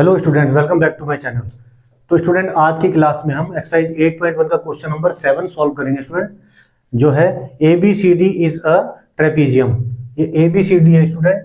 Hello students, welcome back to my channel. तो student, आज की क्लास में हम एक्सरसाइज 8.1 का क्वेश्चन नंबर 7 सॉल्व करेंगे। स्टूडेंट, जो है ABCD इज अ ट्रेपीजियम। ये ABCD है स्टूडेंट,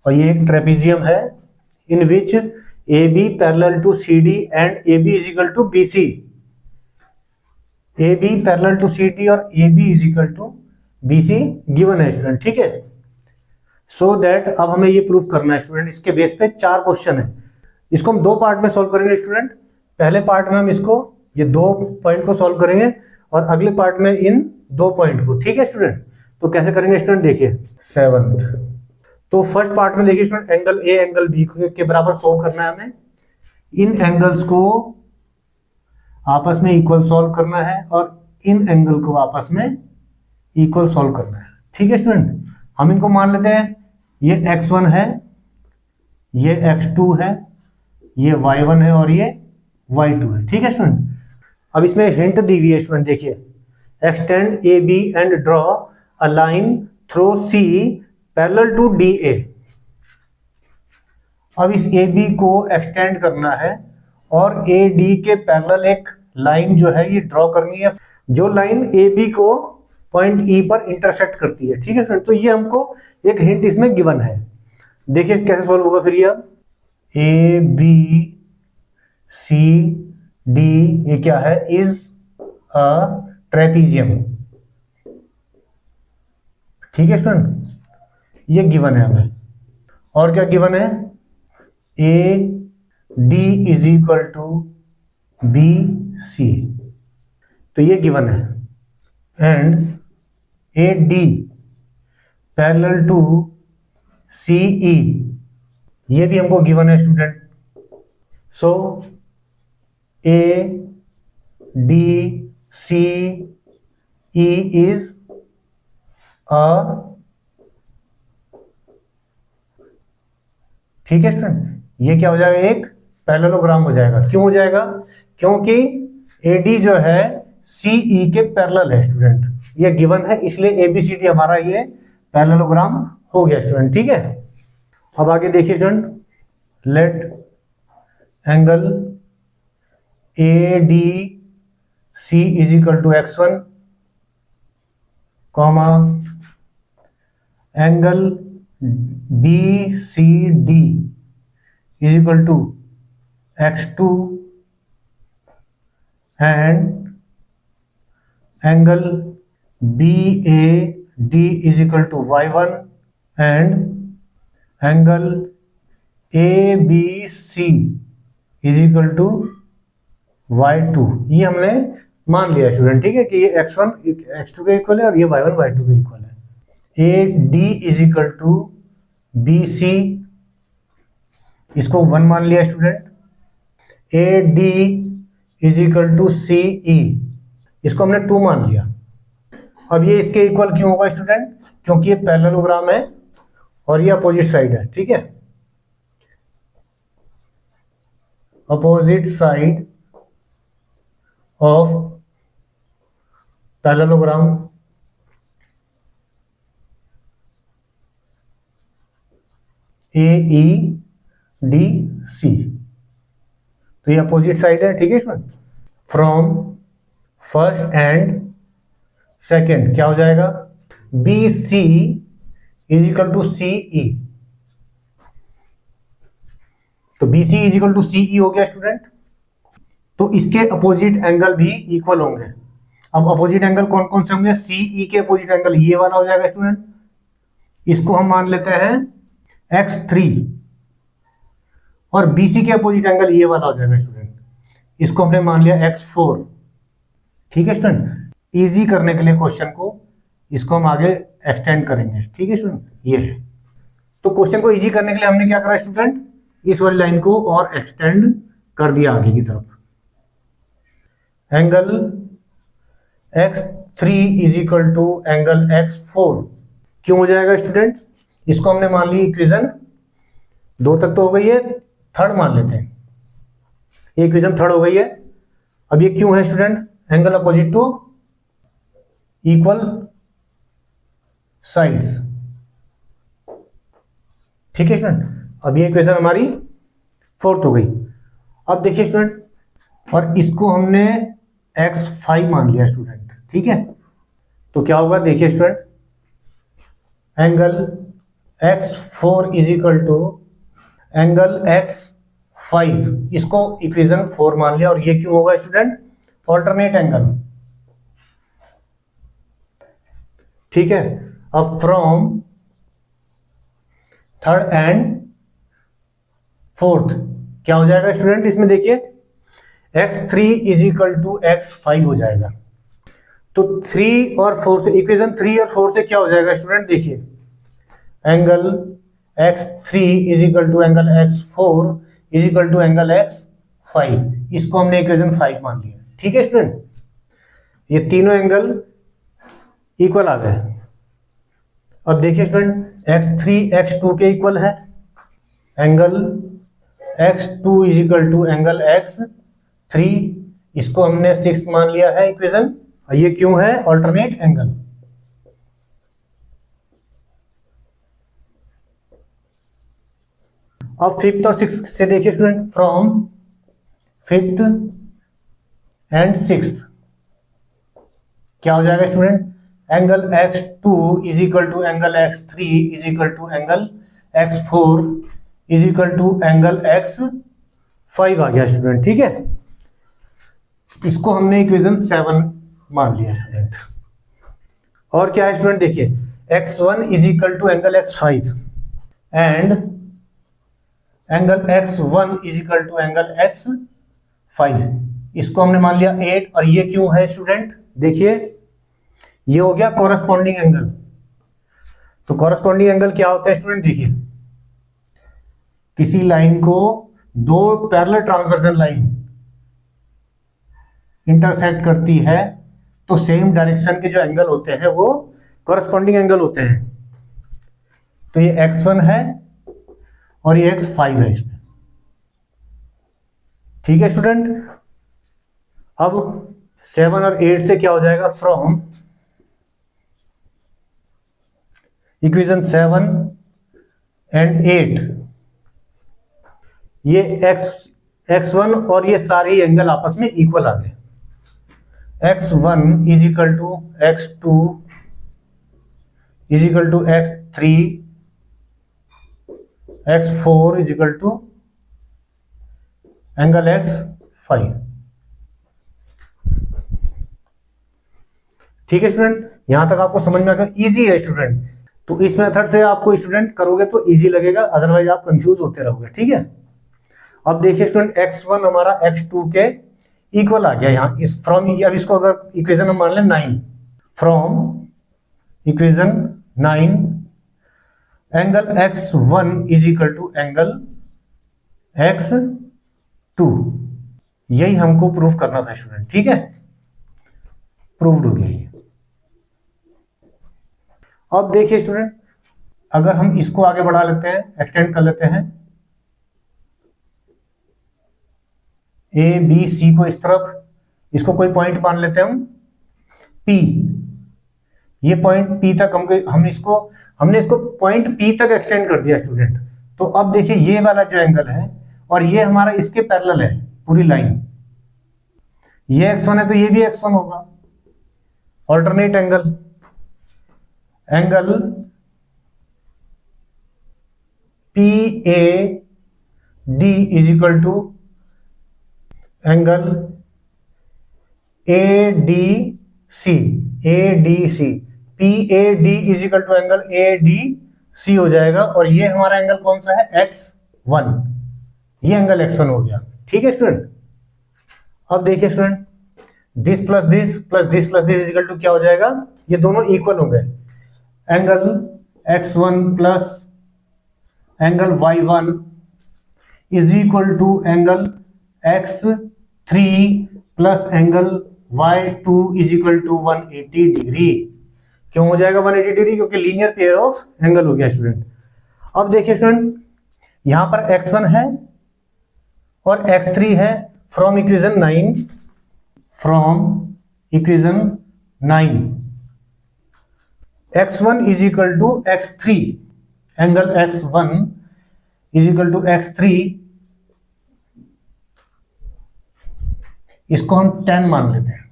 और ये एक ट्रेपीजियम है in which AB parallel to CD and AB is equal to BC। AB parallel to CD और AB is equal to BC given है स्टूडेंट, ठीक है। सो दैट अब हमें ये प्रूव करना है स्टूडेंट। इसके बेस पे 4 क्वेश्चन है। इसको हम 2 पार्ट में सॉल्व करेंगे स्टूडेंट। पहले पार्ट में हम इसको ये 2 पॉइंट को सॉल्व करेंगे और अगले पार्ट में इन 2 पॉइंट को, ठीक है स्टूडेंट। तो कैसे करेंगे स्टूडेंट, देखिए 7th। तो फर्स्ट पार्ट में देखिए student, angle A angle B के बराबर सॉल्व करना है हमें। इन एंगल्स को आपस में इक्वल सॉल्व करना है और इन एंगल को आपस में इक्वल सॉल्व करना है, ठीक है स्टूडेंट। हम इनको मान लेते हैं, ये x1 है, ये x2 है, ये y1 है और ये y2 है, ठीक है स्टूडेंट। अब इसमें हिंट दी हुई है स्टूडेंट, देखिए extend AB and draw a line through C parallel to DA। अब इस AB को एक्सटेंड करना है और AD के पैरेलल एक लाइन जो है ये ड्रॉ करनी है, जो लाइन AB को पॉइंट E पर इंटरसेक्ट करती है, ठीक है स्टूडेंट। तो ये हमको एक हिंट इसमें गिवन है। देखिए कैसे सॉल्व होगा फिर ये। AB C D ये क्या है, इज अ ट्रेपीजियम, ठीक है स्टूडेंट। ये गिवन है हमें। और क्या गिवन है, AD is equal to BC, तो ये गिवन है। And AD parallel to CE, ये भी हमको गिवन है student. So ADCE is a, ठीक है स्टूडेंट, ये क्या हो जाएगा, एक पैरेललोग्राम हो जाएगा। क्यों हो जाएगा, क्योंकि AD जो है CE के पैरेलल है स्टूडेंट। ये गिवन है, इसलिए ABCD हमारा ये पैरेललोग्राम हो गया स्टूडेंट, ठीक है। अब आगे देखिए student, let angle ADC is equal to x1, comma angle BCD is equal to x2 and angle BAD is equal to y1 and angle ABC is equal to y2। ये हमने मान लिया स्टूडेंट, ठीक है, कि ये x1 x2 के equal है और ये y1 y2 के इक्वल है। AD is equal to BC, इसको 1 मान लिया student. AD is equal to CE, इसको हमने 2 मान लिया। अब ये इसके इक्वल क्यों होगा स्टूडेंट, क्योंकि ये पैरेललोग्राम है और ये अपोजिट साइड है, ठीक है। Opposite side of parallelogram AEDC, तो ये अपोजिट साइड है, ठीक है student. From first and second क्या हो जाएगा, BC is equal to CE, तो BC is equal to CE हो गया स्टूडेंट। तो इसके अपोजिट एंगल भी इक्वल होंगे। अब अपोजिट एंगल कौन कौन से होंगे, CE के अपोजिट एंगल ये वाला हो जाएगा स्टूडेंट, इसको हम मान लेते हैं x3, और BC के अपोजिट एंगल ये वाला हो जाएगा स्टूडेंट, इसको हमने मान लिया x4, ठीक है स्टूडेंट। इजी करने के लिए क्वेश्चन को इसको हम आगे एक्सटेंड करेंगे, ठीक है स्टूडेंट। ये है, तो क्वेश्चन को इजी करने के लिए हमने क्या करा स्टूडेंट, इस वाली लाइन को और एक्सटेंड कर दिया आगे की तरफ। Angle x3 is equal to angle x4 क्यों हो जाएगा स्टूडेंट, इसको हमने मान ली इक्वेशन 2 तक तो हो गई है, थर्ड मान लेते हैं। इक्वेशन थर्ड हो गई है। अब ये क्यों है student, angle opposite to equal sides, ठीक है स्टूडेंट। अब ये इक्वेशन हमारी फोर्थ हो गई। अब देखिए स्टूडेंट, और इसको हमने x5 मान लिया स्टूडेंट, ठीक है। तो क्या होगा देखिए student, angle x4 is equal to angle x5, इसको इक्वेशन 4 मान लिया। और ये क्यों होगा स्टूडेंट, ऑल्टरनेट एंगल, ठीक है। अब फ्रॉम थर्ड एंड फोर्थ क्या हो जाएगा स्टूडेंट, इसमें देखिए x3 is equal to x5 हो जाएगा। तो 3 और 4 से, इक्वेशन 3 और 4 से क्या हो जाएगा स्टूडेंट, देखिए angle x3 is equal to angle x4 is equal to angle x5, इसको हमने इक्वेशन 5 मान लिया, ठीक है स्टूडेंट। ये तीनों एंगल इक्वल आ गए। अब देखिए स्टूडेंट, x3 x2 के इक्वल है, angle x2 is equal to angle x3, इसको हमने 6 मान लिया है इक्वेशन। ये क्यों है, ऑल्टरनेट एंगल। अब फिफ्थ और सिक्स्थ से देखिए student, from fifth and sixth क्या हो जाएगा student, angle x2 is equal to angle x3 is equal to angle x4 is equal to angle x5 आ गया स्टूडेंट, ठीक है। इसको हमने इक्वेशन 7 मान लिया स्टूडेंट। और क्या है स्टूडेंट, देखिए x1 is equal to angle x5 and angle x1 is equal to angle x5, इसको हमने मान लिया 8। और ये क्यों है स्टूडेंट, देखिए ये हो गया कॉरस्पॉन्डिंग एंगल। तो कॉरस्पॉन्डिंग एंगल क्या होता है स्टूडेंट, देखिए किसी लाइन को दो पैरेलल ट्रांसवर्जन लाइन इंटरसेक्ट करती है तो सेम डायरेक्शन के जो एंगल होते हैं वो कॉरस्पॉन्डिंग एंगल होते हैं। तो ये x1 है और ये x5 है इसमें, ठीक है स्टूडेंट। अब 7 और 8 से क्या हो जाएगा, फ्रॉम इक्वेशन 7 एंड 8 ये x1 और ये सारे एंगल आपस में इक्वल आ गए। x1 is equal to x2 is equal to x3 x4 is equal to angle x5, ठीक है स्टूडेंट। यहां तक आपको समझ में आ गया, इजी है स्टूडेंट। तो इस मेथड से आपको स्टूडेंट करोगे तो इजी लगेगा, अदरवाइज आप कंफ्यूज होते रहोगे, ठीक है। अब देखिए स्टूडेंट, x1 हमारा x2 के इक्वल आ गया यहाँ इस फ्रॉम। अब इसको अगर इक्वेशन हम मान लें 9, from equation 9 angle x1 is equal to angle x2, यही हमको प्रूफ करना था स्टूडेंट, ठीक है। प्रूव्ड हो गया ये। अब देखिए स्टूडेंट, अगर हम इसको आगे बढ़ा लेते हैं, एक्सटेंड कर लेते हैं ए बी सी को इस तरफ, इसको कोई पॉइंट मान लेते हैं हम P, ये पॉइंट P तक हमने इसको पॉइंट P तक एक्सटेंड कर दिया स्टूडेंट। तो अब देखिए ये वाला जो एंगल है और ये हमारा इसके पैरेलल है पूरी लाइन, ये x1 है तो ये भी x1 होगा, alternate angle. Angle PAD is equal to angle ADC, PAD is equal to angle ADC हो जाएगा। और ये हमारा एंगल कौन सा है, x1, ये एंगल x1 हो गया, ठीक है स्टूडेंट। अब देखिए student, this plus this plus this plus this is equal to क्या हो जाएगा, ये दोनों इक्वल हो गए। Angle x1 plus angle y1 is equal to angle x3 plus angle y2 is equal to 180 degree. क्यों हो जाएगा 180 डिग्री, क्योंकि लीनियर पेयर ऑफ एंगल हो गया स्टूडेंट। अब देखिए स्टूडेंट, यहां पर x1 है और x3 है। From equation 9 x1 is equal to x3, angle x1 is equal to x3 इसको हम 10 मान लेते हैं।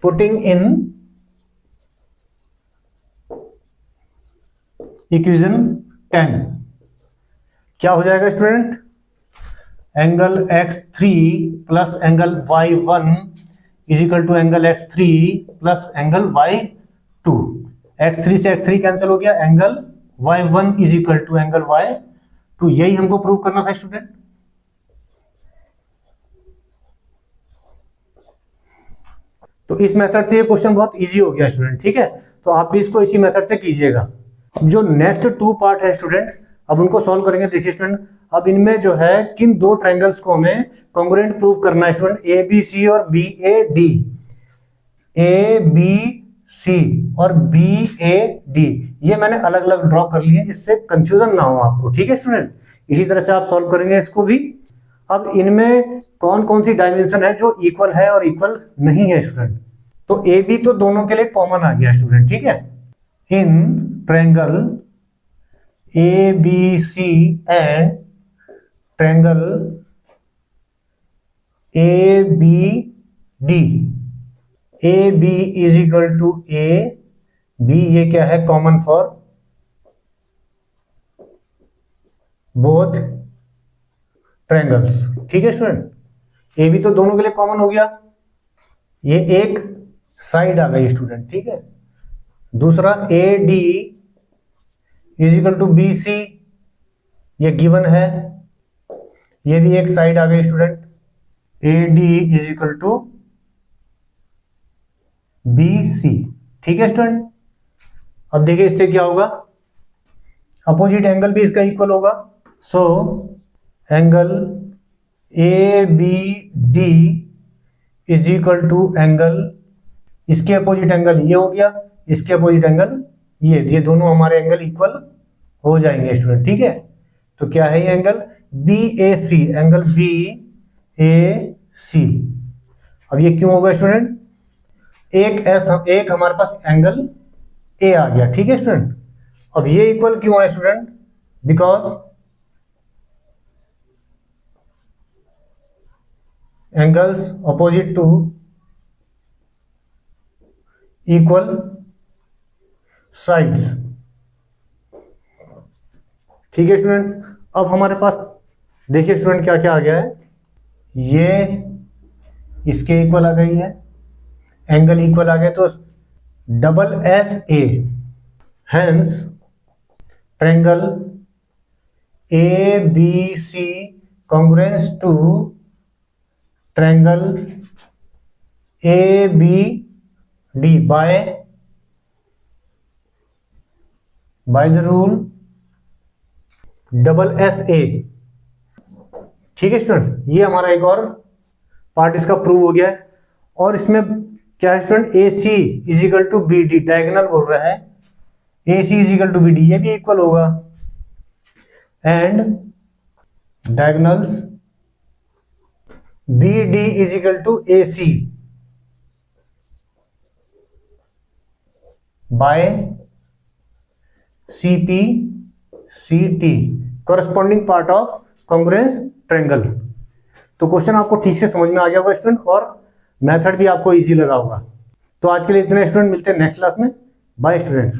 पुटिंग इन इक्वेशन 10 क्या हो जाएगा student? Angle x3 plus angle y1 is equal to angle x3 plus angle y2। x3 से x3 cancel हो गया, angle y1 is equal to angle y2। यही हमको प्रूव करना था स्टूडेंट। तो इस मेथड से ये क्वेश्चन बहुत इजी हो गया स्टूडेंट, ठीक है। तो आप भी इसको इसी मेथड से कीजिएगा। जो नेक्स्ट 2 पार्ट है स्टूडेंट, अब उनको सॉल्व करेंगे। देखिए स्टूडेंट, अब इनमें जो है किन 2 ट्रायंगल्स को हमें कॉन्ग्रुएंट प्रूव करना है स्टूडेंट, ABC और BAD। ABC और BAD ये मैंने अलग अलग ड्रॉ कर लिए जिससे कंफ्यूजन ना हो आपको, ठीक है स्टूडेंट। इसी तरह से आप सॉल्व करेंगे इसको भी। अब इनमें कौन कौन सी डायमेंशन है जो इक्वल है और इक्वल नहीं है स्टूडेंट। तो AB तो दोनों के लिए कॉमन आ गया स्टूडेंट, ठीक है। In triangle ABC and triangle ABD, AB is equal to AB, ये क्या है? कॉमन फॉर बोथ ट्रायंगल्स, ठीक है स्टूडेंट। AB तो दोनों के लिए कॉमन हो गया, ये एक साइड आ गई स्टूडेंट, ठीक है। दूसरा AD is equal to BC, ये गिवन है, ये भी एक साइड आ गई student. AD is equal to BC, ठीक है स्टूडेंट। अब देखिए इससे क्या होगा, अपोजिट एंगल भी इसका इक्वल होगा। So angle ABD is equal to angle, इसके अपोजिट एंगल ये हो गया, इसके अपोजिट एंगल ये दोनों हमारे एंगल इक्वल हो जाएंगे स्टूडेंट, ठीक है। तो क्या है ये एंगल? BAC, angle BAC। अब ये क्यों होगा स्टूडेंट? एक हमारे पास एंगल A आ गया, ठीक है स्टूडेंट। अब ये इक्वल क्यों है student? Because angles opposite to equal sides, ठीक है स्टूडेंट। अब हमारे पास देखिए स्टूडेंट क्या क्या आ गया है, ये इसके इक्वल आ गई है, एंगल इक्वल आ गया, तो double SA, hence triangle ABC congruence to triangle ABD by the rule double SA, ठीक है स्टूडेंट। ये हमारा एक और पार्ट इसका प्रूव हो गया है। और इसमें क्या है student, AC is equal to BD, diagonal बोल रहा है, AC is equal to BD, ये भी इक्वल होगा। And diagonals BD is equal to AC by CPCT, corresponding part of congruence triangle. तो क्वेश्चन आपको ठीक से समझ में आ गया होगा स्टूडेंट, और मेथड भी आपको इजी लगा होगा। तो आज के लिए इतने स्टूडेंट, मिलते हैं नेक्स्ट क्लास में। Bye students.